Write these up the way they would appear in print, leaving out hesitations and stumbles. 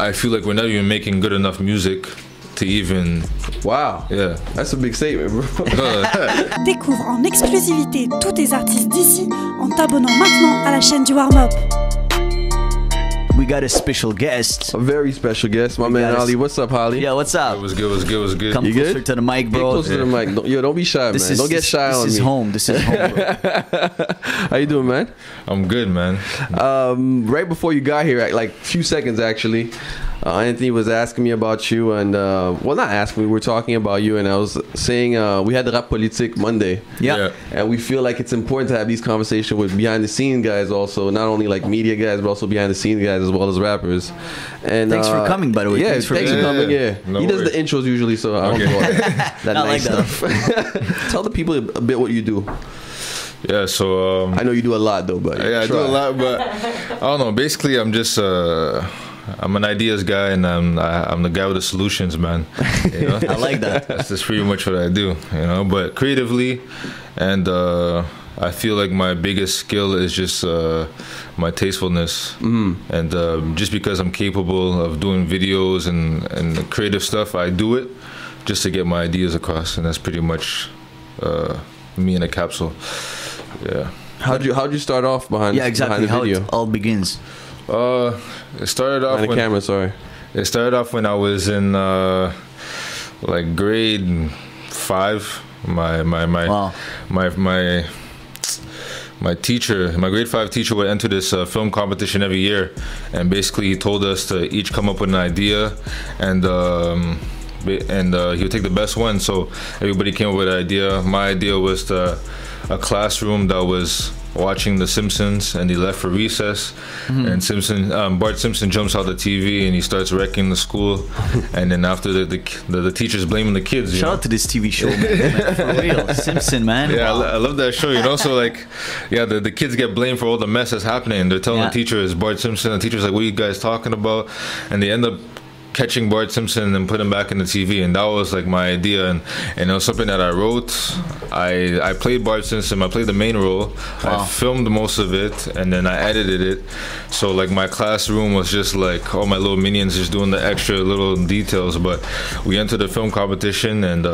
I feel like we're not even making good enough music to even... Wow. Yeah. That's a big statement, bro. Découvre en exclusivité tous tes artistes d'ici en t'abonnant maintenant à la chaîne du Warmup. We got a special guest. A very special guest, my man Ollie. What's up, Holly? Yeah, what's up? It was good, it was good. Come You closer good? to the mic, bro. Get closer to the mic. Yo, don't be shy, man. Don't get shy on me. This is home. This is home, bro. How you doing, man? I'm good, man. Right before you got here, like a few seconds actually, Anthony was asking me about you, and well, not asking me, we were talking about you, and I was saying we had the Rap Politique Monday. Yeah. And we feel like it's important to have these conversations with behind the scenes guys also, not only like media guys, but also behind the scenes guys as well as rappers. And Thanks for coming, by the way. Yeah, thanks for coming. Yeah, No he does worries. the intros usually, so I don't know that Not nice like that. stuff. Tell the people a bit what you do. Yeah, so... I know you do a lot though, but yeah, I do a lot, but I don't know. Basically, I'm just... I'm an ideas guy, and I'm the guy with the solutions, man. You know? I like that. That's just pretty much what I do, you know. But creatively, and I feel like my biggest skill is just my tastefulness, and just because I'm capable of doing videos and creative stuff, I do it just to get my ideas across, and that's pretty much me in a capsule. Yeah. how'd you start off behind? Yeah, exactly. Behind the How video? it all begins. It started off Behind the camera. Sorry. It started off when I was in like grade 5. Wow. My teacher, my grade 5 teacher, would enter this film competition every year, and basically he told us to each come up with an idea, and he would take the best one. So everybody came up with an idea. My idea was a classroom that was watching The Simpsons, and he left for recess, and Bart Simpson jumps out the TV and he starts wrecking the school, and then after the teacher's blaming the kids. Shout out to this TV show, man. Like, for real. Simpson, man. Yeah, Wow. I love that show, you know. So like, yeah, the kids get blamed for all the mess that's happening. They're telling the teacher it's Bart Simpson. The teacher's like, "What are you guys talking about?" And they end up catching Bart Simpson and put him back in the TV, and that was like my idea, and it was something that I wrote. I played Bart Simpson. I played the main role. Wow. I filmed most of it, and then I edited it. So like my classroom was just like all my little minions just doing the extra little details. But we entered the film competition, and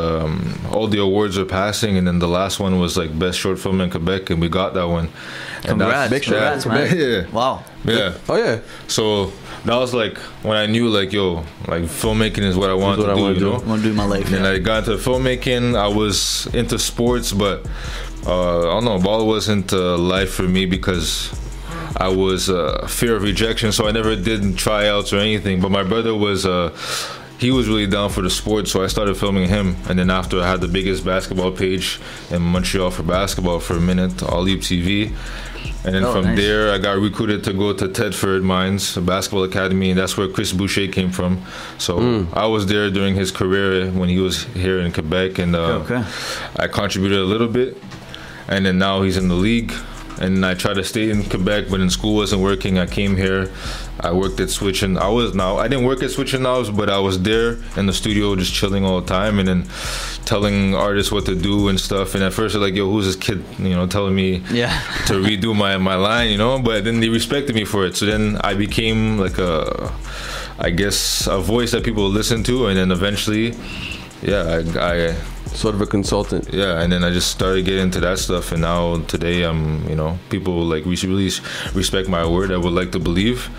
all the awards were passing, and then the last one was like best short film in Quebec, and we got that one. And Congrats. Big shout out Congrats, man. Yeah. Wow. Yeah. Oh yeah. So that was like when I knew like, yo, like filmmaking is what I want to do, you know? I want to do in my life. And Yeah. I got into filmmaking. I was into sports, but I don't know, ball wasn't life for me because I was fear of rejection, so I never did tryouts or anything. But my brother was he was really down for the sport, so I started filming him. And then after, I had the biggest basketball page in Montreal for basketball for a minute, OLLY TV. And then from there, I got recruited to go to Tedford Mines, a basketball academy, and that's where Chris Boucher came from. So I was there during his career when he was here in Quebec, and I contributed a little bit. And then now he's in the league. And I tried to stay in Quebec, but in school wasn't working. I came here. I worked at Switch, and I didn't work at Switch and Knobs, but I was there in the studio just chilling all the time, and then telling artists what to do and stuff. And at first they're like, yo, who's this kid, you know, telling me to redo my line, you know? But then they respected me for it. So then I became like I guess a voice that people listen to, and then eventually, yeah, I sort of a consultant. Yeah, and then I just started getting into that stuff, and now today I'm, you know, people like really respect my word. I would like to believe,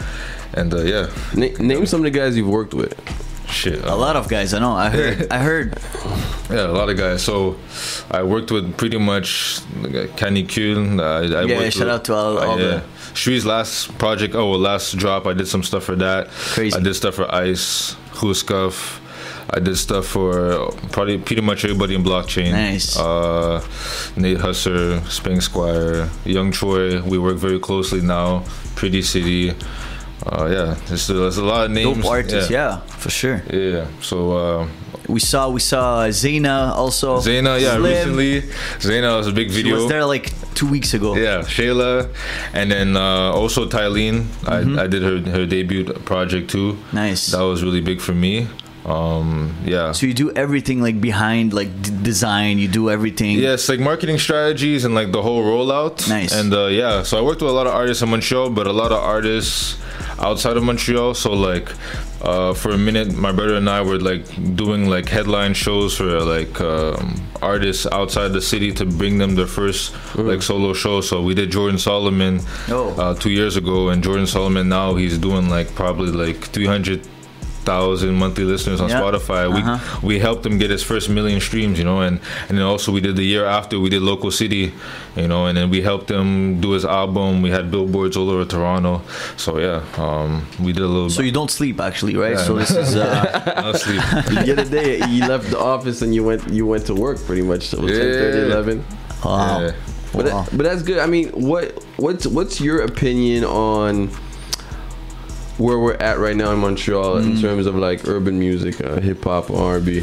and yeah. Name some of the guys you've worked with. Shit, a lot of guys. I know. I heard. Yeah, a lot of guys. So I worked with pretty much Canicule. Shout out to all the. SHREEZ last project. Last drop. I did some stuff for that. Crazy. I did stuff for Ice, HUSSER. I did stuff for probably pretty much everybody in blockchain. Nice. Nate HUSSER, Spang Squire, Young Troy. We work very closely now. Pretty City. Yeah, there's a lot of names. Dope artists, yeah, for sure. Yeah. So we saw ZEINA also. ZEINA, yeah, Slim. recently. ZEINA was a big video. She was there like 2 weeks ago. Yeah, Shayla, and then also Tylene. I did her debut project too. Nice. That was really big for me. Yeah. So you do everything like behind like design, you do everything. Yes, like marketing strategies and like the whole rollout. Nice. And yeah, so I worked with a lot of artists in Montreal, but a lot of artists outside of Montreal. So like for a minute, my brother and I were like doing like headline shows for like artists outside the city to bring them their first like solo show. So we did Jordan Solomon 2 years ago, and Jordan Solomon now he's doing like probably like 300,000 monthly listeners on Spotify. We helped him get his first 1 million streams, you know, and then also we did the year after, we did Local City, you know, and then we helped him do his album. We had billboards all over Toronto. So yeah, we did a little. So you don't sleep actually, right? So this is not sleep. The other day you left the office and you went to work pretty much. So it was 10:30, 11. Wow. Yeah. But that's good. I mean, what's your opinion on where we're at right now in Montreal in terms of like urban music, hip hop, or R&B,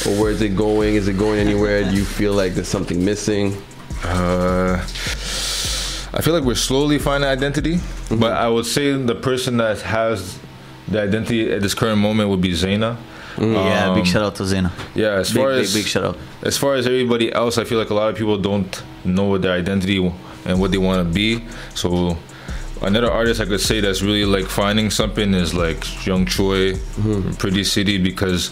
or where is it going? Is it going anywhere? Do you feel like there's something missing? I feel like we're slowly finding identity, but I would say the person that has the identity at this current moment would be ZEINA. Yeah, big shout out to ZEINA. Yeah, as far as big shout out. As far as everybody else, I feel like a lot of people don't know what their identity and what they want to be. So another artist I could say that's really like finding something is like Young Choi, Pretty City, because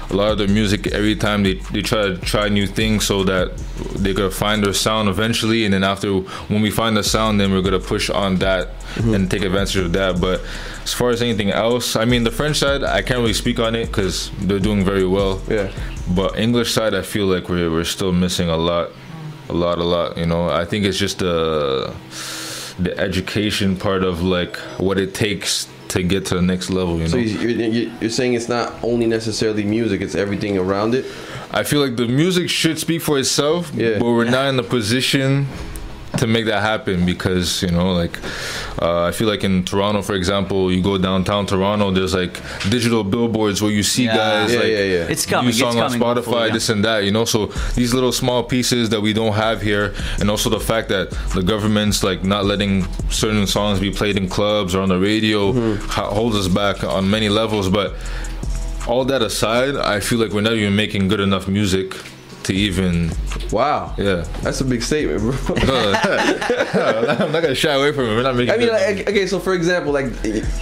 a lot of their music, every time they try new things so that they're gonna find their sound eventually, and then after when we find the sound, then we're gonna push on that and take advantage of that. But as far as anything else, I mean, the French side I can't really speak on it because they're doing very well. Yeah. But English side, I feel like we're still missing a lot. You know, I think it's just the education part of like what it takes to get to the next level, you know. So you're saying it's not only necessarily music, it's everything around it? I feel like the music should speak for itself, but we're not in the position to make that happen because, you know, like I feel like in Toronto, for example, you go downtown Toronto, there's like digital billboards where you see guys like it's coming, new song on Spotify, hopefully, this and that, you know. So these little small pieces that we don't have here, and also the fact that the government's like not letting certain songs be played in clubs or on the radio holds us back on many levels. But all that aside, I feel like we're not even making good enough music to even. Wow. Yeah. That's a big statement, bro. I'm not gonna shy away from it. We're not making. I mean, like, okay, so for example, like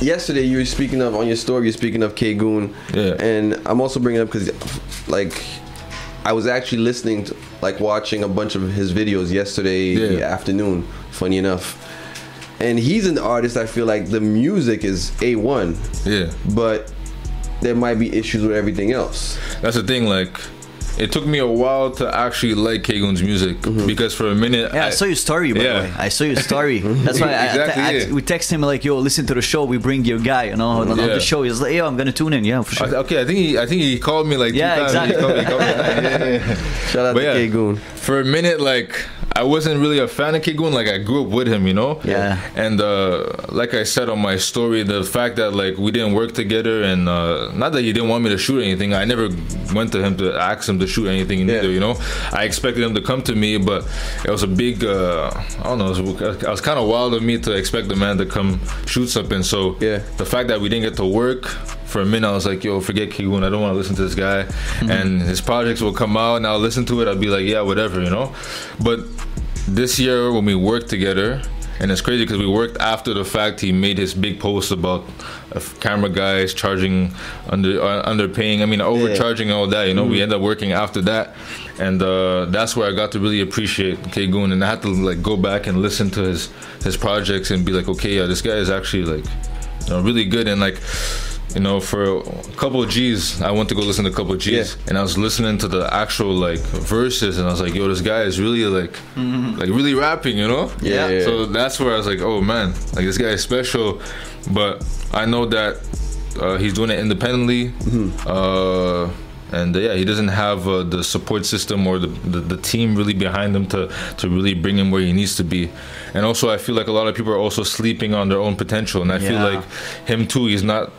yesterday you were speaking of on your story, you're speaking of K-Goon, and I'm also bringing it up because, like, I was actually listening to, like, watching a bunch of his videos yesterday afternoon. Funny enough, and he's an artist. I feel like the music is A1. Yeah. But there might be issues with everything else. That's the thing, like. It took me a while to actually like K-Goon's music because for a minute I saw your story, by the way. I saw your story. That's why we text him like, yo, listen to the show, we bring your guy, you know, on the show. He's like, yo, I'm gonna tune in, for sure. Okay, I think he called me like 2 times. Exactly. He called me. Shout out to K-Goon. For a minute, like, I wasn't really a fan of K-Goon. Like, I grew up with him, you know. Yeah. And like I said on my story, the fact that like we didn't work together, and not that he didn't want me to shoot anything. I never went to him to ask him to shoot anything either, you know. I expected him to come to me, but it was a big I don't know, it was kind of wild of me to expect the man to come shoot something. So the fact that we didn't get to work, for a minute I was like, yo, forget K-Goon, I don't want to listen to this guy. And his projects will come out and I'll listen to it, I'll be like, yeah, whatever, you know. But this year when we worked together, and it's crazy because we worked after the fact, he made his big post about camera guys charging underpaying, I mean overcharging and all that, you know. We ended up working after that, and that's where I got to really appreciate K-Goon, and I had to like go back and listen to his projects and be like, okay, yeah, this guy is actually like, you know, really good. And like, you know, for a couple of G's, I went to go listen to a couple of G's, and I was listening to the actual like verses, and I was like, yo, this guy is really like really rapping, you know. So that's where I was like, oh man, like this guy is special. But I know that he's doing it independently, and he doesn't have the support system or the team really behind him to really bring him where he needs to be. And also I feel like a lot of people are also sleeping on their own potential, and I feel like him too, he's not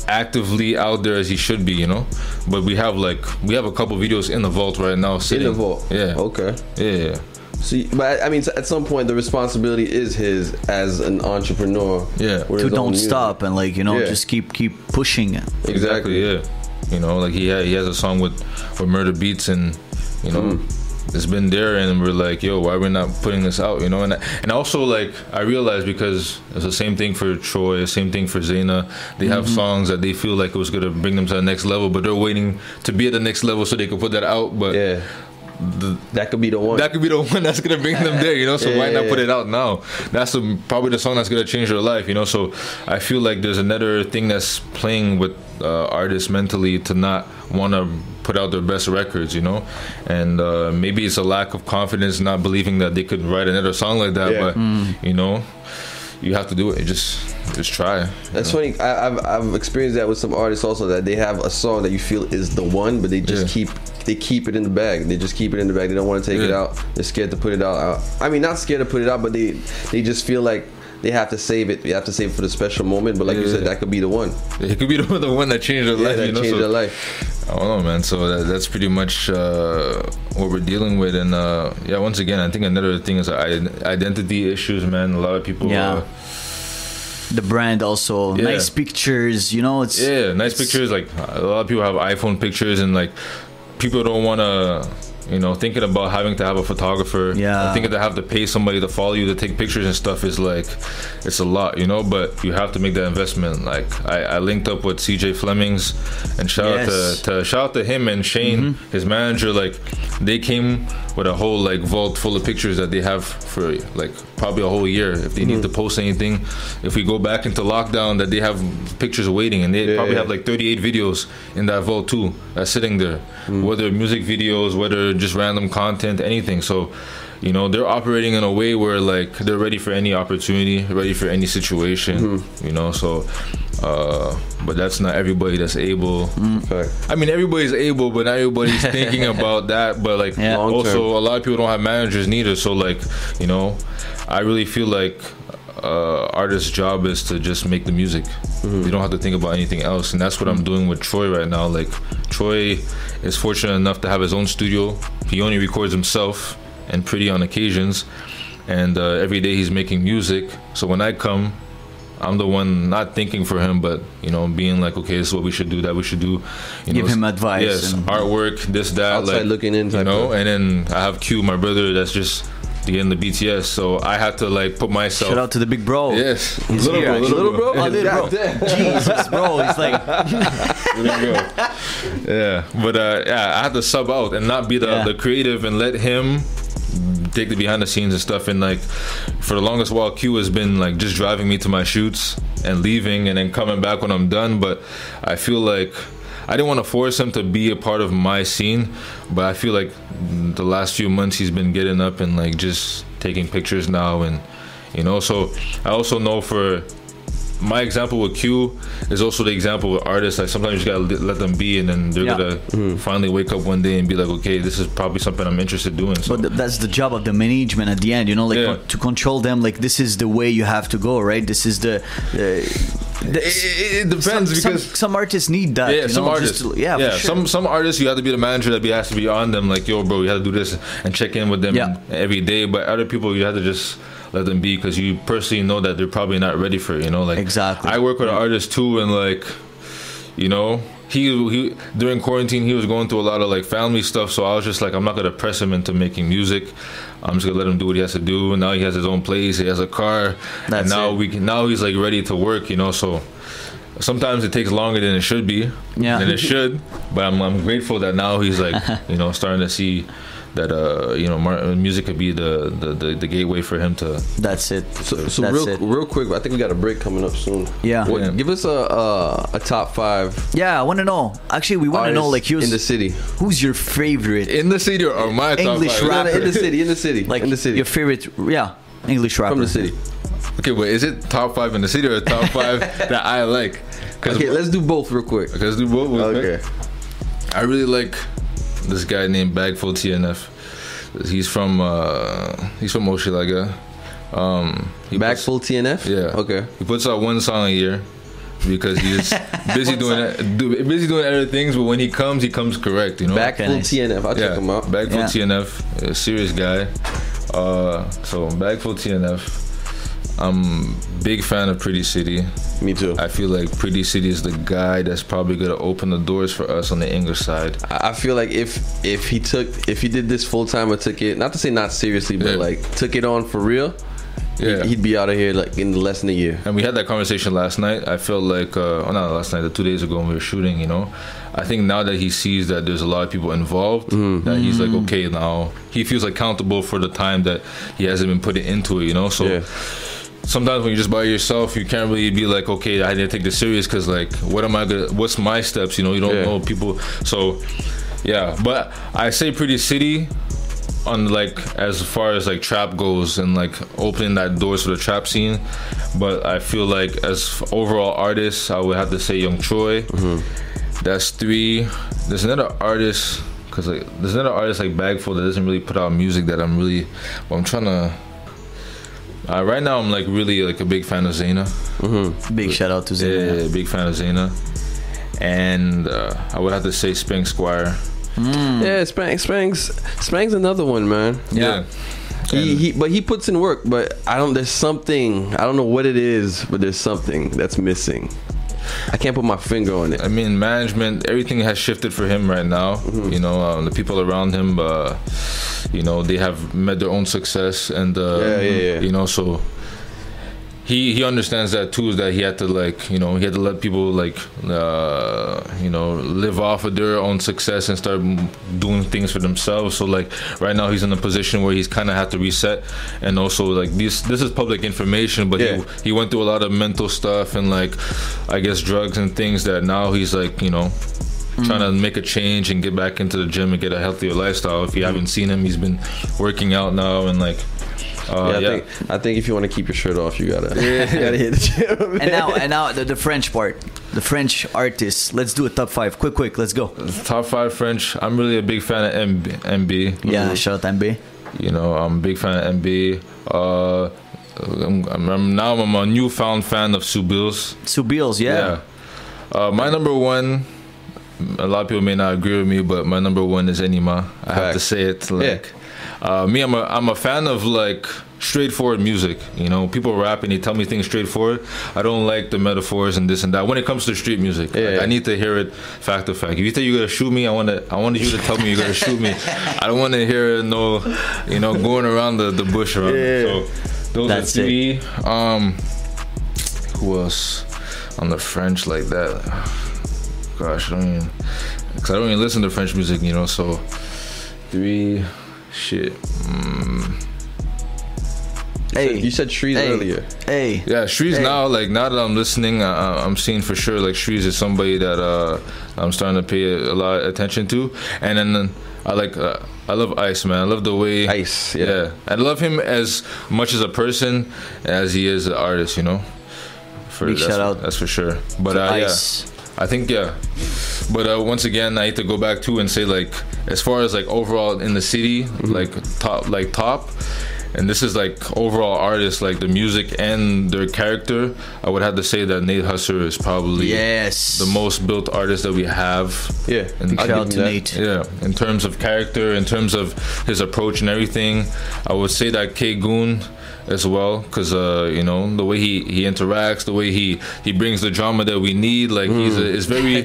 actively out there as he should be, you know. But we have a couple videos in the vault right now sitting. In the vault? Yeah. See, but I mean, at some point the responsibility is his as an entrepreneur. To don't stop and like, you know, just keep pushing it. Exactly. You know, like he has a song with Murder Beats, and you know, it's been there, and we're like, yo, why are we not putting this out, you know? And also, like, I realized, because it's the same thing for Troy, the same thing for ZEINA. They have songs that they feel like it was gonna bring them to the next level, but they're waiting to be at the next level so they can put that out. But yeah, that could be the one. That could be the one that's gonna bring them there, you know. So why not put it out now? That's probably the song that's gonna change their life, you know. So I feel like there's another thing that's playing with artists mentally to not want to put out their best records, you know. And maybe it's a lack of confidence, not believing that they could write another song like that. But you know, you have to do it. Just try. That's funny. I've experienced that with some artists also, that they have a song that you feel is the one, but they just keep it in the bag. They just keep it in the bag. They don't want to take it out. They're scared to put it out. I mean, not scared to put it out, but they just feel like they have to save it. They have to save it for the special moment. But like you said, that could be the one. It could be the one that changed their life. That you know? changed their life. I don't know, man. So that's pretty much what we're dealing with. And yeah, once again, I think another thing is identity issues, man. A lot of people. The brand also, nice pictures, you know. It's nice pictures. Like a lot of people have iPhone pictures, and like people don't want to, you know, thinking about having to have a photographer. Thinking to have to pay somebody to follow you to take pictures and stuff is like, it's a lot, you know. But you have to make that investment. Like I linked up with CJ Flemings, and shout out to him and Shane, his manager. Like they came with a whole like vault full of pictures that they have for like probably a whole year. If they need to post anything, if we go back into lockdown, that they have pictures waiting, and they probably have like 38 videos in that vault too that's sitting there, whether music videos, whether just random content, anything. So you know, they're operating in a way where like they're ready for any opportunity, ready for any situation, you know. So but that's not everybody that's able. I mean, everybody's able, but not everybody's thinking about that. But like also a lot of people don't have managers neither. So like, you know, I really feel like artist's job is to just make the music. They don't have to think about anything else, and that's what I'm doing with Troy right now. Like Troy is fortunate enough to have his own studio. He only records himself and Pretty on occasions, and every day he's making music. So when I come, I'm the one not thinking for him, but you know, being like, okay, this is what we should do, that we should do. You Give know, him advice. Yes, artwork, this, that. Outside like, looking in, you know. And then I have Q, my brother, that's just getting the BTS. So I had to like put myself. Shout out to the big bro. Yes, little bro. Oh, little bro. Jesus, bro. He's like. Yeah, but I had to sub out and not be the creative and let him take the behind the scenes and stuff. And like for the longest while, Q has been like just driving me to my shoots and leaving and then coming back when I'm done. But I feel like I didn't want to force him to be a part of my scene, but I feel like the last few months he's been getting up and like just taking pictures now. And you know, so I also know for my example with Q is also the example with artists. Like sometimes you just gotta let them be, and then they're gonna finally wake up one day and be like, okay, this is probably something I'm interested in doing. So. But that's the job of the management at the end, you know, like to control them. Like this is the way you have to go, right? This is the. It depends, because some artists need that. Yeah, some artists. For sure. Some artists you have to be the manager that has to be on them. Like, yo, bro, you have to do this and check in with them every day. But other people, you have to just let them be, because you personally know that they're probably not ready for it, you know. Like exactly. I work with an artist too, and like, you know, he during quarantine he was going through a lot of like family stuff. So I was just like, I'm not gonna press him into making music. I'm just gonna let him do what he has to do. And now he has his own place, he has a car, and now he's like ready to work, you know. So sometimes it takes longer than it should be, than it should. But I'm grateful that now he's like, you know, starting to see that you know, music could be the gateway for him to. That's it. So real quick, I think we got a break coming up soon. Give us a top 5. Yeah, I want to know. Actually, we want to know, like, in the city. Who's your favorite in the city, or my English top 5? rapper? In the city. Like in the city. Your favorite, English rapper from the city. Okay, but is it top 5 in the city or top 5 that I like? Okay, let's do both real quick. Okay, let's do both. Okay. I really like this guy named Bagful TNF. He's from Oshilaga. Bagful TNF? Yeah. Okay. He puts out one song a year because he's busy doing other things, but when he comes correct, you know. Bagful TNF. I'll check him out. Bagful TNF, a serious guy. So Bagful TNF. I'm big fan of Pretty City. Me too. I feel like Pretty City is the guy that's probably gonna open the doors for us on the English side. I feel like if he did this full time or took it, not to say not seriously, but like took it on for real, he'd be out of here like in less than a year. And we had that conversation last night. I felt like, not last night, 2 days ago when we were shooting, you know. I think now that he sees that there's a lot of people involved, that he's like, okay, now he feels accountable for the time that he hasn't been putting into it, you know. So sometimes when you're just by yourself, you can't really be like, okay, I didn't take this serious because like, what's my steps, you know? You don't know people. So yeah, but I say Pretty City on like as far as like trap goes and like opening that doors for the trap scene. But I feel like as overall artists, I would have to say Young Troy. That's 3. There's another artist, cause like there's another artist like Bagful that doesn't really put out music that I'm trying to. Right now I'm like really like a big fan of ZEINA. Big shout out to ZEINA. Yeah, big fan of ZEINA. And I would have to say Spank Squire. Yeah, Spank's another one, man. Yeah. But he puts in work, but there's something, I don't know what it is, but there's something that's missing. I can't put my finger on it. I mean, management, everything has shifted for him right now. You know, the people around him, you know, they have met their own success, and you know, so he understands that too. Is that he had to like, you know, he had to let people like, you know, live off of their own success and start doing things for themselves. So like right now he's in a position where he's kind of had to reset, and also like this is public information, but he went through a lot of mental stuff and like I guess drugs and things that now he's like, you know, trying to make a change and get back into the gym and get a healthier lifestyle. If you haven't seen him, he's been working out now and like. I think if you want to keep your shirt off, you gotta hit the gym. And now the French part, the French artists. Let's do a top 5, quick. Let's go. Top 5 French. I'm really a big fan of MB. Yeah, shout out MB. You know, I'm a big fan of MB. I'm a newfound fan of Subils. Subils, yeah. My number 1. A lot of people may not agree with me, but my number 1 is Enima. I have to say it. Like, me, I'm a fan of like straightforward music. You know, people rap and they tell me things straightforward. I don't like the metaphors and this and that. When it comes to street music, like, I need to hear it fact to fact. If you think you're gonna shoot me, I wanted you to tell me you're gonna shoot me. I don't want to hear no, you know, going around the bush around. So those are 3. Who else on the French like that? Gosh, I don't even listen to French music, you know. So 3. Shit. Hey, you said SHREEZ earlier. Yeah, SHREEZ now. Like now that I'm listening, I'm seeing for sure like SHREEZ is somebody that I'm starting to pay a lot of attention to. And then I love Ice, man. I love the way Ice. I love him as much as a person as he is an artist. You know. Big shout out. That's for sure. But Ice. I think but once again I need to go back to and say like as far as like overall in the city like top and this is like overall artists like the music and their character, I would have to say that Nate HUSSER is probably the most built artist that we have. And shout out to Nate. In terms of character, in terms of his approach and everything, I would say that K-Goon as well, because you know the way he interacts, the way he brings the drama that we need. Like he's very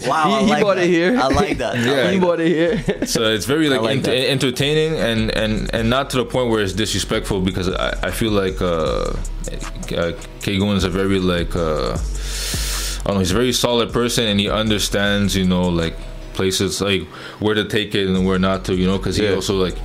wow, he brought it here. I like that. He brought it here. So it's very like entertaining and not to the point where it's disrespectful, because I feel like K-Goon is a very like I don't know, he's a very solid person, and he understands, you know, like places like where to take it and where not to, you know, because he also like,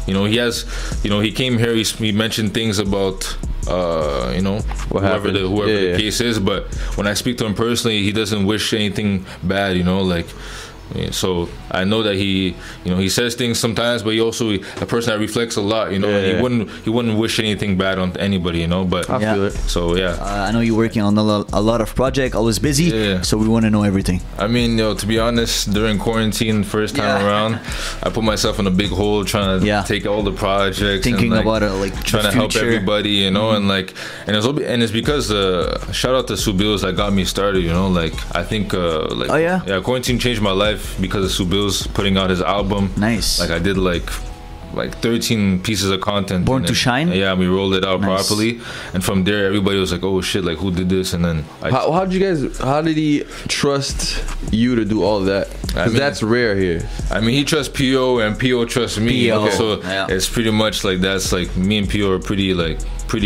you know, he has, you know, he came here, he mentioned things about you know, whoever the case is, but when I speak to him personally, he doesn't wish anything bad, you know, like. So I know that he, you know, he says things sometimes, but he also a person that reflects a lot, you know. And he wouldn't wish anything bad on anybody, you know. But I feel it. So I know you're working on a lot of projects, always busy. So we want to know everything. I mean, yo, to be honest, during quarantine, first time around, I put myself in a big hole trying to take all the projects, thinking and, like, about it, like trying to help everybody, you know, and like, and it's because shout out to Subils that got me started, you know. Like I think like quarantine changed my life because of Subils putting out his album. Nice. Like I did like like 13 pieces of content. Born to Shine? Yeah, we rolled it out properly. And from there, everybody was like, oh shit, like who did this? And then how did he trust you to do all of that? Because that's rare here. I mean, he trusts PO and PO trusts me. PO. So it's pretty much like that's like me and PO are pretty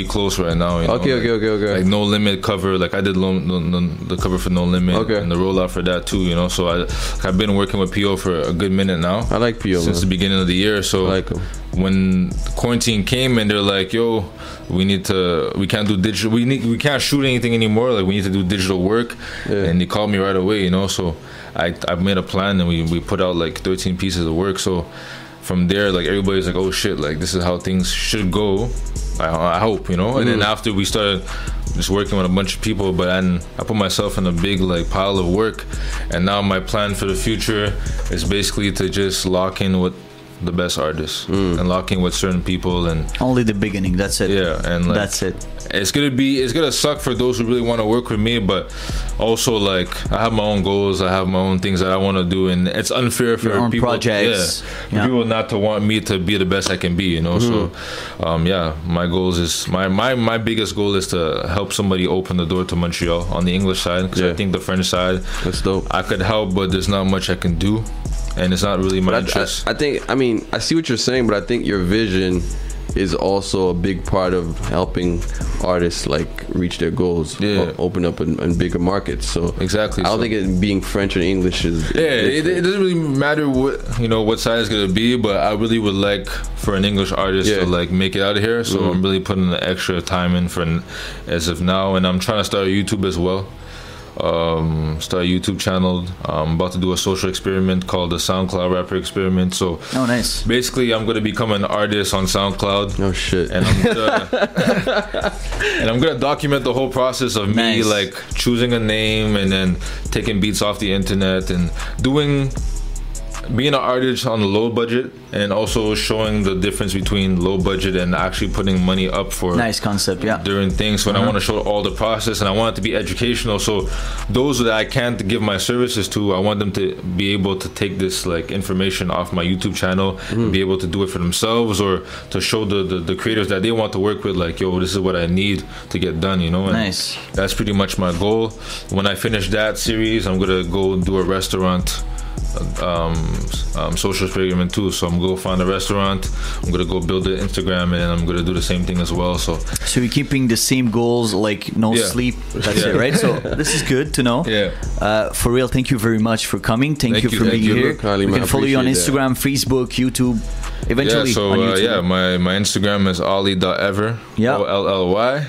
close right now. You know? Okay. Like No Limit cover, like I did the cover for No Limit and the rollout for that too. You know, so I've been working with PO for a good minute now. I like PO since the beginning of the year. So I like him. When quarantine came and they're like, yo, we can't do digital, we can't shoot anything anymore, like we need to do digital work. And they called me right away, you know. So I made a plan and we put out like 13 pieces of work. So from there, like everybody's like, oh shit, like this is how things should go. I hope, you know. And then after we started just working with a bunch of people, but I put myself in a big like pile of work, and now my plan for the future is basically to just lock in with the best artists and lock in with certain people. And only the beginning, that's it. Yeah, and like, that's it. It's gonna suck for those who really want to work with me, but also like I have my own goals, I have my own things that I want to do, and it's unfair for people, projects. For people not to want me to be the best I can be, you know. So my goals is my biggest goal is to help somebody open the door to Montreal on the English side, because I think the French side, that's dope. I could help, but there's not much I can do, and it's not really my interest. I see what you're saying, but I think your vision is also a big part of helping artists like reach their goals, open up in bigger markets. So exactly, I don't think it being French or English is it doesn't really matter what side it's gonna be, but I really would like for an English artist to like make it out of here. So I'm really putting the extra time in for as of now, and I'm trying to start a YouTube as well. Start a YouTube channel. I'm about to do a social experiment called the SoundCloud Rapper Experiment. So nice. Basically, I'm gonna become an artist on SoundCloud. Oh shit! And I'm gonna document the whole process of me like choosing a name and then taking beats off the internet and being an artist on a low budget, and also showing the difference between low budget and actually putting money up for nice concept, during things. So I want to show all the process, and I want it to be educational. So those that I can't give my services to, I want them to be able to take this like information off my YouTube channel and be able to do it for themselves, or to show the creators that they want to work with, like, yo, this is what I need to get done, you know. And that's pretty much my goal. When I finish that series, I'm gonna go do a restaurant social experiment too. So I'm gonna go find a restaurant, I'm gonna go build the Instagram, and I'm gonna do the same thing as well. So you're keeping the same goals, like no sleep, that's it, right? So this is good to know. For real, thank you very much for coming. Thank you for being here. We can follow you on Instagram, Facebook, YouTube, eventually on YouTube. My Instagram is olly.ever, OLLY.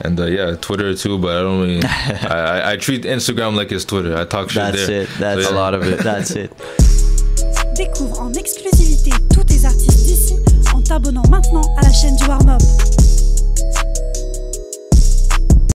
And Twitter too, but I don't really. I treat Instagram like it's Twitter. I talk shit there. That's a lot of it. That's it. Découvre en exclusivité tous tes artistes d'ici en t'abonnant maintenant à la chaîne du Warmup.